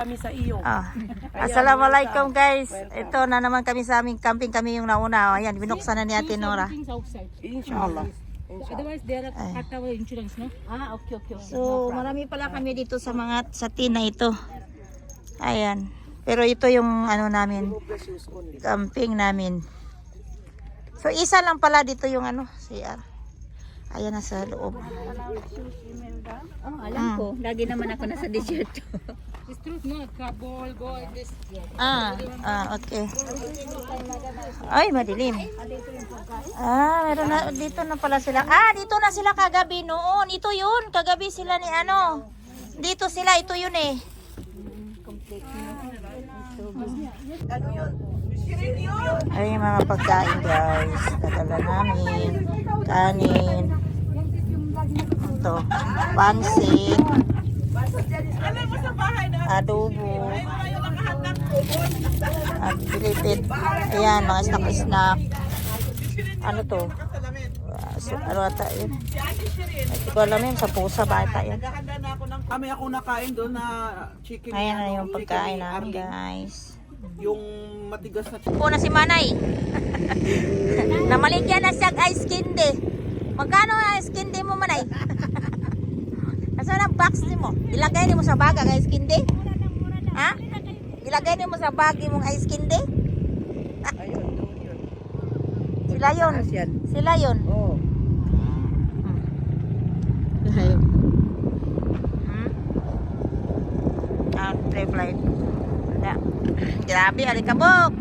Kami sa iyo. Assalamualaikum guys. Ito na naman kami sa aming camping. Kami yung nauna. Ayan, binuksan na ni Ate Nora. Inshallah. Otherwise, there are cut our insurance, no? Okay. So, marami pala kami dito sa mga sa tina ito. Ayan. Pero ito yung ano namin, camping namin. So, isa lang pala dito yung ano, CR. Ayan na sa loob. Oh, alam ko. Lagi naman ako nasa desierto. It's truth, no? Ball, this. Okay. Ay, madilim. Meron na, dito na pala sila. Dito na sila kagabi noon. Ito yun, kagabi sila ni ano. Dito sila, ito yun eh. Ay, mga pagkain guys. Nadala namin. Kanin. Ito. Pansit. Adobo. At pilipid. Ayan, mga snack-snack. Ano to? Ano ata yun? Hindi ko alam yun. Sa pusa ba ata yun? Kami ako nakain doon na chicken. Ayan na yung pagkain namin guys. Yung matigas na chicken. Po na si Manay. Namaligyan na siya ice candy. Magkano ang ice candy mo, Manay? Nasaan ang box ni mo? Ilagay ni mo sa bag ang ice candy? Ha? Ilagay ni mo sa bag mong ice candy? Sila yun. Sila yun. Oo. Trip light. Grabe, alikabok.